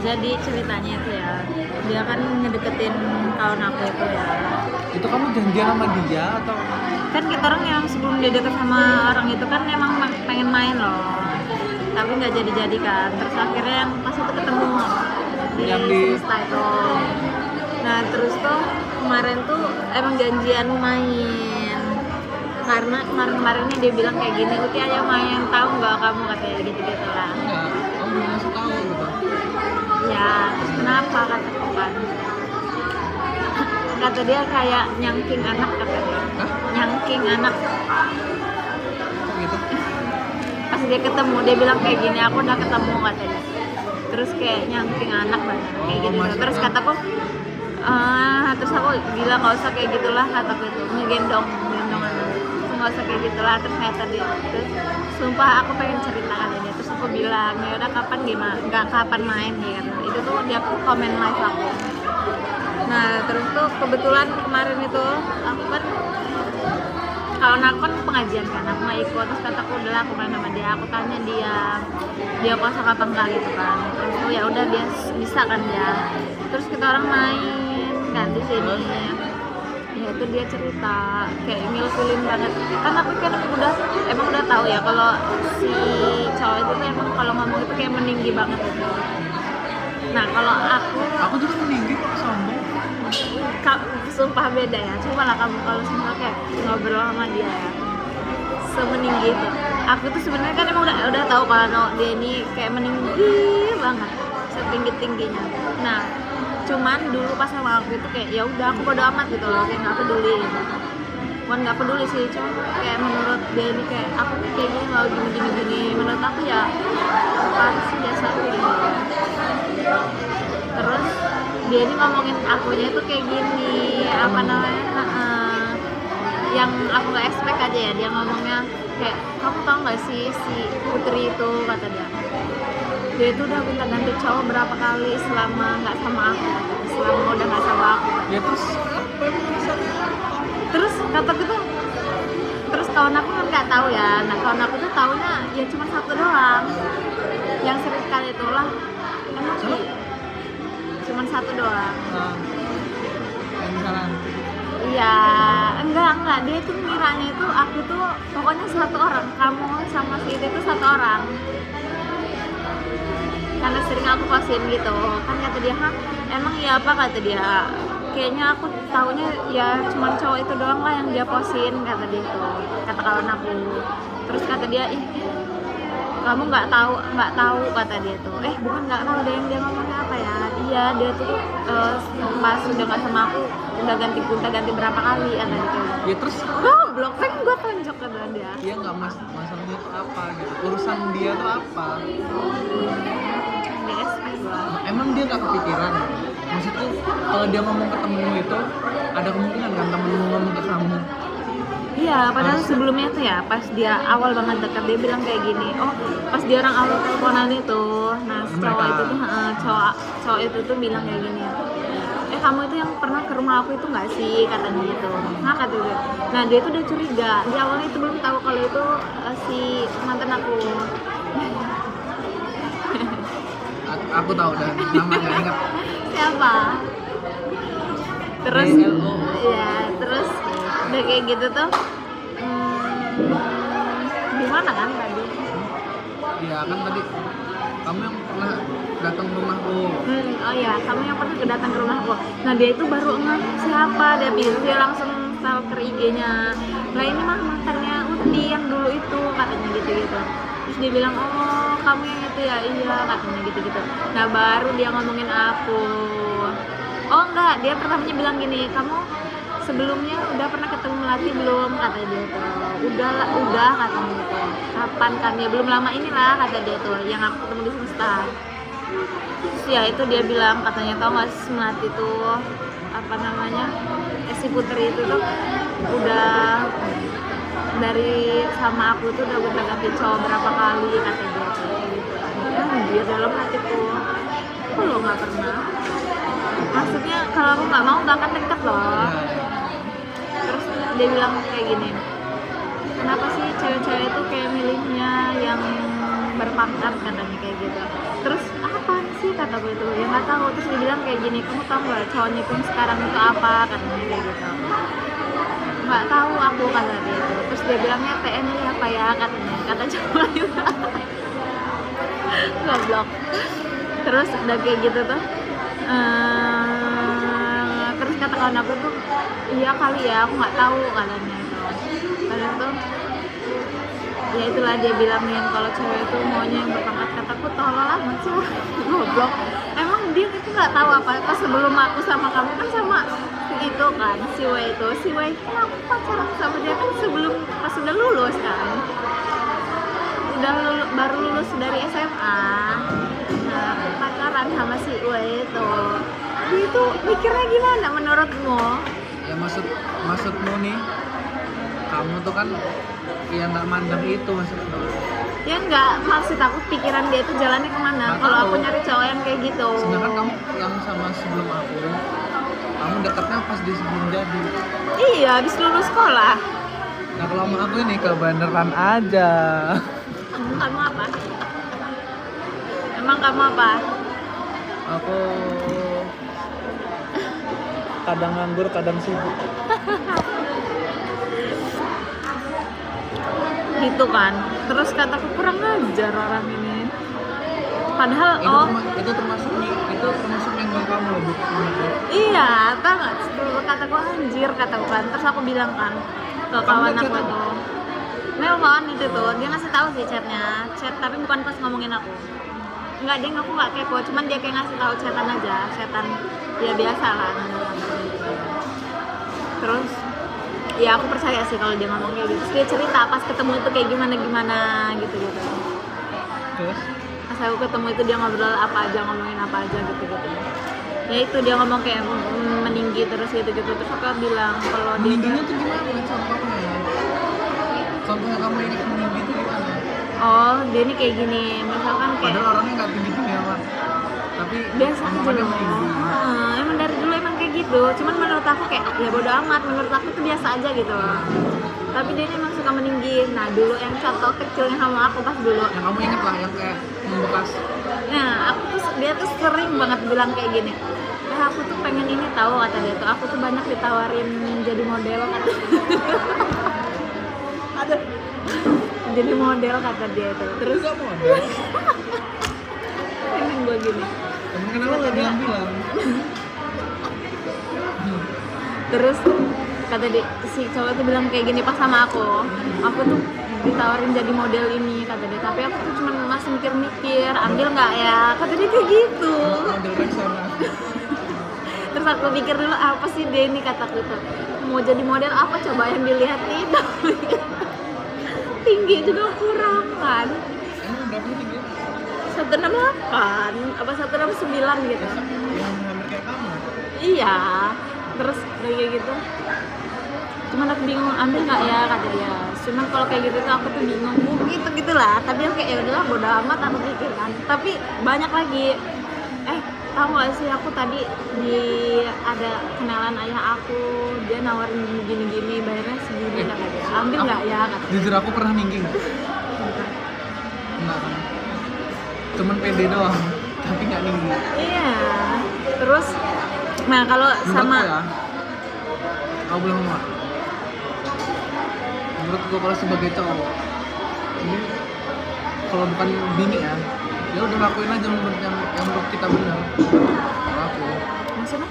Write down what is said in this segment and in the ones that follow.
Jadi ceritanya itu ya, dia kan ngedeketin kawan aku itu ya. Itu kamu janjian sama dia atau? Kan kita orang yang sebelum dia deket sama orang itu kan emang pengen main loh, tapi nggak jadi kan. Terus akhirnya yang pas itu ketemu Yang di Semesta itu. Nah terus tuh kemarin tuh emang janjian main, karena kemarin-kemarinnya dia bilang kayak gini, Uti ayo main, tahu nggak kamu, katanya gitu-gitu lah. Enggak, kamu belum ngasih tahu gitu. Ya terus kenapa, kataku kan, kata dia kayak nyangking anak, kata dia. Hah? Nyangking anak. Kok gitu? Pas dia ketemu dia bilang kayak gini, aku udah ketemu, katanya. Terus kayak nyangking anak banget kayak gitu. Terus kataku terus aku bilang nggak usah kayak gitulah, kataku itu ngegendong anak, nggak usah kayak gitulah. Terus kata dia, terus sumpah aku pengen ceritakan ini. Terus aku bilang ya udah kapan gimana, nggak kapan main ya. Itu tuh dia komen live aku. Nah terus tuh kebetulan kemarin itu aku kan kawan aku kan pengajian kan, aku nggak ikut. Terus kataku udahlah aku main sama dia, aku tanya dia kosong apa enggak gitu kan. Terus tuh ya udah dia bisa kan dia. Terus kita orang main kan di sini. Ya itu dia cerita kayak ngilfilin banget. Kan aku kan emang udah tahu ya kalau si cowok itu tuh emang kalau ngomong itu kayak meninggi banget gitu. Nah kalau Aku juga meninggi kok, sombong. sumpah beda ya. Coba lah kamu kalau semua kayak ngobrol sama dia ya, semeninggi itu. Aku tuh sebenarnya kan emang udah tahu kalau dia ini kayak meninggi banget, setinggi tingginya. Nah cuman dulu pas sama aku itu kayak ya udah aku bodo amat gitu loh, kayak nggak peduli gitu. Bukan nggak peduli sih, cuma kayak menurut dia ini kayak aku nih kayak gini loh, gini. Menurut aku ya apaan sih, biasa gitu. Terus dia ini ngomongin akunya itu kayak gini, apa namanya, yang aku nggak expect aja ya. Dia ngomongnya kayak, kamu tau nggak sih si Putri itu, kata dia itu udah minta ganti cowok berapa kali selama nggak sama aku, selama udah nggak sama aku. Ya terus apa emang alasannya? Terus kata gitu, terus kawan aku kan nggak tahu ya. Nah kawan aku tuh taunya ya cuma satu doang, yang sering kali itulah emang sih cuma satu doang. Nah, yang misalnya Iya, enggak, dia tuh ngiranya itu aku tuh pokoknya satu orang, kamu sama si itu satu orang. Karena sering aku posin gitu, kan kata dia, emang iya apa, kata dia. Kayaknya aku taunya ya cuma cowok itu doang lah yang dia posin, kata dia itu, kata kawan aku. Terus kata dia, ih kamu nggak tahu, kata dia tuh. Bukan nggak tahu deh, yang dia ngomongnya apa ya. Iya dia tuh pas udah nggak sama aku udah ganti berapa kali, kata dia tuh. ya terus Blok kan gue tonjok, kata dia. dia nggak masalahnya tuh apa gitu, urusan dia tuh apa? DSP gue. Emang dia nggak kepikiran? Maksudku kalau dia ngomong ke temenmu itu ada kemungkinan kan temenmu ngomong ke kamu? Iya, padahal sebelumnya tuh ya, pas dia awal banget dekat dia bilang kayak gini. Oh, pas dia orang awal teleponan itu, nah cowok itu tuh, cowok itu tuh bilang kayak gini. Kamu itu yang pernah ke rumah aku itu nggak sih, katanya gitu. Nah kata dia. Nah dia tuh udah curiga. Di awalnya itu belum tahu kalau itu si mantan aku. Aku tahu dan nama nggak ingat. Siapa? Terus, DLO. ya terus udah kayak gitu tuh. Gimana kan tadi? Iya kan tadi kamu yang pernah datang ke rumahku. Oh ya, kamu yang pernah datang ke rumahku. Nah dia itu baru ngeh siapa, dia langsung stalker IG-nya. Nah ini mah mantannya Uti yang dulu itu, katanya gitu-gitu. Terus dia bilang, oh kamu yang itu ya, iya, katanya gitu-gitu. Nah baru dia ngomongin aku. Oh enggak, dia pertamanya bilang gini, kamu sebelumnya udah pernah ketemu Melati belum, kata dia tuh. Udah katanya gitu. Kapan kan ya, belum lama inilah, kata dia tuh, yang aku ketemu di Semesta. Terus ya itu dia bilang, katanya tau gak sih Melati tuh apa namanya, si Putri itu tuh udah dari sama aku tuh udah ganti cowok berapa kali, kata dia tuh gitu. Dia dalam hatiku, kok lo nggak pernah, maksudnya kalau aku nggak mau nggak akan deket loh. Terus dia bilang kayak gini, kenapa sih cewek-cewek itu kayak milihnya yang berpangkat, katanya kayak gitu. Terus apaan sih, kata kataku itu. Ya nggak tahu. Terus dia bilang kayak gini, kamu tahu nggak cowoknya itu yang sekarang itu apa, katanya kayak gitu. Nggak tahu aku, kata dia itu. Terus dia bilangnya TNI apa ya, katanya, kata cowok itu. Goblok. Terus udah kayak gitu tuh, terus kata kawan aku tuh, iya kali ya, aku nggak tahu, katanya itu. Terus tuh ya itulah dia bilangin kalau cewek itu maunya yang berpangkat. Kataku tolol amat sih. Goblok. Emang dia itu nggak tahu apa sebelum aku sama kamu kan sama itu kan si W itu, kan aku pacaran sama dia kan sebelum pas udah lulus kan, baru lulus dari SMA. Nah, aku pacaran sama si W itu. Dia itu mikirnya gimana menurutmu? Ya maksudmu nih, kamu tuh kan ya nggak mandang itu maksudnya. Ya enggak, maksud aku pikiran dia itu jalannya kemana kalau aku nyari cowok yang kayak gitu. Sedangkan kamu yang sama sebelum aku, kamu dekatnya pas di sebelum jadi. Iya, habis lulus sekolah. Nah kalau sama aku ini kebeneran aja. Kamu apa? Emang kamu apa? Aku kadang nganggur, kadang sibuk. Gitu kan. Terus kataku kurang ajar orang ini. Padahal itu termasuk nyenggol kamu loh, bukan? Iya, tau nggak? Kataku anjir, kataku kan. Terus aku bilang kan ke kawan aku itu, nelpon itu tuh, dia ngasih tahu sih chat tapi bukan pas ngomongin aku. Enggak, dia ngaku nggak kepo, cuman dia kayak ngasih tahu chatan aja, ya biasa lah. Terus ya aku percaya sih kalau dia ngomong kayak gitu. Terus dia cerita pas ketemu itu kayak gimana gitu. Terus Pas aku ketemu itu dia ngobrol ngomongin apa aja gitu. Ya itu dia ngomong kayak meninggi terus gitu. Terus aku bilang kalau dia meningginya tuh gimana contohnya? Contohnya kamu ingat meninggi itu gimana? oh dia ini kayak gini, misalkan kayak Padahal orangnya nggak tinggi ya, Mak. Tapi biasa aja omongannya loh. meninggi. Emang dari dulu emang kayak gitu. Cuman menurut aku kayak ya bodo amat. Menurut aku tuh biasa aja gitu. Tapi dia ini emang suka meninggi. Nah dulu yang contoh kecilnya sama aku pas dulu. Yang kamu ingat lah, yang kayak membekas. Nah dia tuh sering banget bilang kayak gini. Aku tuh pengen ini tahu, kata dia tuh. Aku tuh banyak ditawarin jadi model, kata. Ada. Jadi model, kata dia tuh. Terus Juga model. pengen gue gini. Kamu kenapa nggak bilang? Terus kata dia, si cowok tuh bilang kayak gini pas sama aku tuh ditawarin jadi model ini, kata dia, tapi aku tuh cuma masih mikir-mikir ambil nggak ya, kata dia kayak gitu. Model Rexona. Terus aku pikir dulu apa sih dia ini, kataku tuh mau jadi model apa coba yang dilihatin. Tinggi juga kurang kan, Emang berapa tinggi? 168 apa 169 gitu. Yang hampir kayak kamu. Iya, terus udah kayak gitu. Cuman aku bingung ambil nggak ya, kata dia. Cuman kalau kayak gitu tuh aku tuh bingung gitulah. Tapi aku kayak ya udahlah bodo amat, aku pikir kan. Tapi banyak lagi. Tahu nggak sih aku tadi ada kenalan ayah aku, dia nawarin gini-gini, bayarnya segini, kata dia. Ambil nggak ya, kata dia. Jujur aku pernah ningging. Enggak. Cuman pede doang, tapi nggak ninggi. Iya. Terus, nah kalau sama ya, aku belum ngomong. Menurut gue kalau sebagai cowok, ini kalau bukan bini ya udah lakuin aja menurut yang menurut kita benar. Kalau aku, maksudnya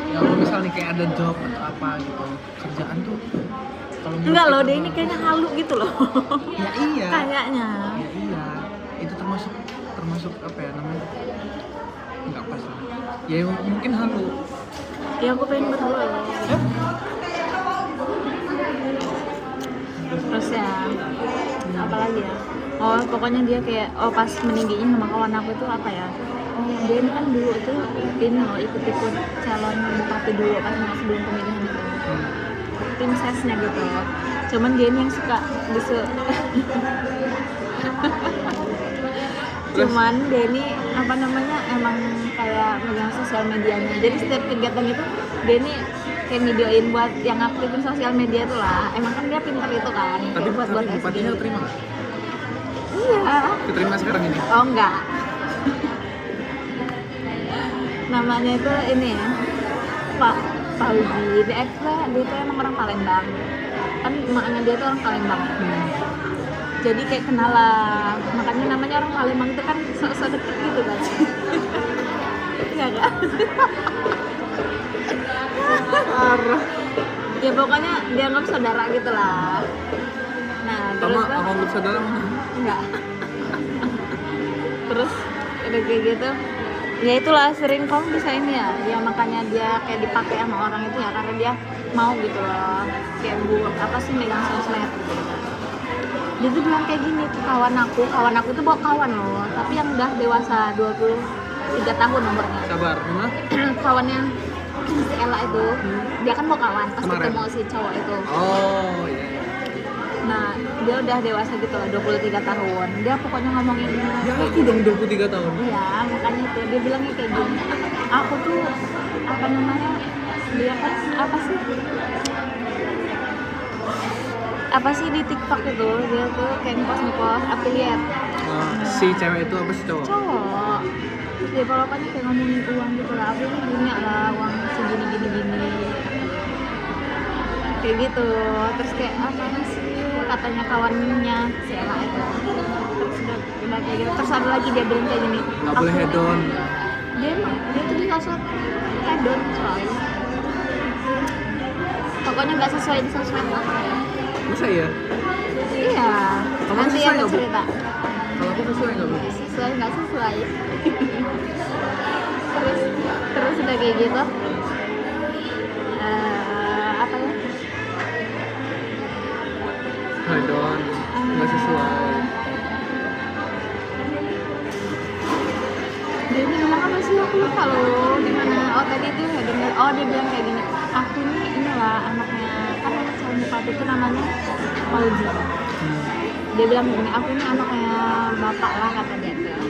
ya kalau misal nih kayak ada job atau apa gitu, kerjaan tuh kalau enggak loh, dia ini kayaknya halu gitu loh. Ya iya. Kayaknya. Ya iya. Itu termasuk apa ya namanya? Enggak pas lah. Ya mungkin halu. Ya aku pengen berdua loh. Terus ya apa lagi ya? Oh pokoknya dia kayak pas meningginya sama kawan aku itu apa ya? Oh dia ini kan dulu itu ini loh ikut calon bupati dulu pas sebelum pemilihan itu. Tim sesnya gitu. Cuman dia ini yang suka cuman dia ini apa namanya emang kayak megang sosial medianya. Jadi setiap kegiatan itu dia ini kayak videoin buat yang aktifin sosial media tuh lah. Emang kan dia pinter itu kan. Tapi buat bupatinya terima nggak? Iya. Keterima sekarang ini? Oh enggak. namanya itu ini ya, Pak Fauzi. Dia itu emang orang Palembang, kan makanya dia tuh orang Palembang. Jadi kayak kenal lah, makanya namanya orang Palembang itu kan sok-sok deket gitu kan. Iya kan? Parah. Ya pokoknya dianggap saudara gitu lah. Nah terus Sama abang bersaudara mana? enggak. Terus udah kayak gitu, ya itulah sering kamu bisa ini ya, ya makanya dia kayak dipakai sama orang itu ya karena dia mau gitu loh, kayak apa sih megang sosmed gitu. Dia tuh bilang kayak gini, tuh kawan aku tuh bawa kawan loh, tapi yang udah dewasa 23 tahun nomornya. Sabar, gimana? Kawannya si Ella itu, dia kan bawa kawan pas Kemarin? ketemu si cowok itu. Oh iya. Nah dia udah dewasa gitu loh, 23 tahun. Dia pokoknya ngomongin Ya aku dong 23 tahun. iya, makanya itu dia bilangnya kayak gini. Aku tuh apa namanya? Dia kan apa sih di TikTok itu dia tuh kayak ngepost affiliate Si cewek itu apa sih cowok? cowok. Terus dia pokoknya kayak ngomongin uang gitu lah. Aku ini punya lah uang segini gini. Kayak gitu. Terus kayak apa sih katanya kawannya si Ella itu. Terus udah kayak gitu. Terus ada lagi dia bilang kayak gini. Nggak boleh hedon. Dia tuh di sosmed hedon soalnya. Pokoknya nggak sesuai di sosmed lah. Masa iya? Iya. Kamu Nanti sesuai aku nggak, Bu? cerita. Kalau aku sesuai nggak Bu? Sesuai nggak sesuai. terus udah kayak gitu. Apa ya? Hedon, nggak sesuai. Dia bilang apa sih, aku lupa loh di mana. Oh tadi itu ya denger. Oh dia bilang kayak gini. Aku inilah anaknya kan anak calon bupati itu namanya Fauzi. Dia bilang begini, aku ini anaknya bapak lah kata dia tuh.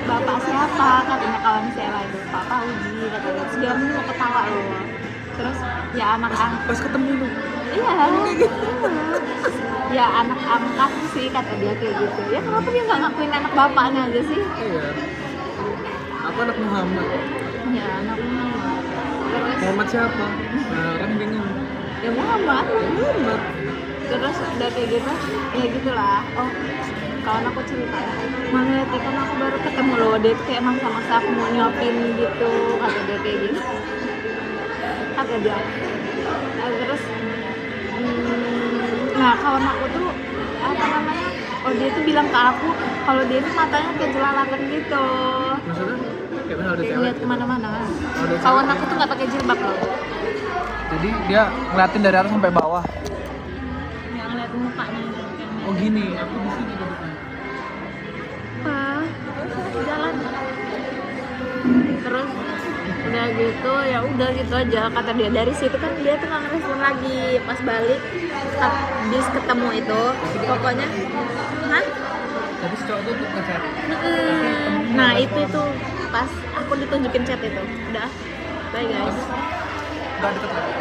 Bapak siapa? Katanya kawan si Ella itu. Pak Fauzi kata dia. Terus dia mau ketawa loh. Terus ya anak Pas ketemu lu. iya. Ya anak angkat sih kata dia kayak gitu. Ya kenapa dia nggak ngakuin anak bapaknya aja sih? Iya. Aku anak Muhammad. Ya anak Muhammad. Terus Muhammad siapa? Nah, orang bingung. ya Muhammad. Muhammad. Terus udah kayak gitu, ya gitulah. Oh kawan aku cerita ya, mana ya kan aku baru ketemu loh, dia tuh kayak maksa-maksa aku mau nyuapin gitu, kata dia kayak gitu. Kata dia. Nah, terus nah kawan aku tuh apa namanya, oh dia tuh bilang ke aku kalau dia tuh matanya kayak jelalatan gitu, Maksudnya? Kayak misalnya ada kayak cewek lihat gitu. kemana-mana. Oh, ada Kawan cewek. aku tuh nggak pakai jilbab loh, Jadi dia ngeliatin dari atas sampai bawah. yang ngeliat mukanya gitu kayaknya. Oh gini, aku di sini duduknya. Apa? Jalan. Terus udah gitu ya udah gitu aja kata dia. Dari situ kan dia tuh nggak ngerespon lagi pas balik habis ketemu itu pokoknya. Hah? Tapi si cowok tuh ngechat. Nah itu tuh pas aku ditunjukin chat itu udah bye guys. Nggak deket lagi.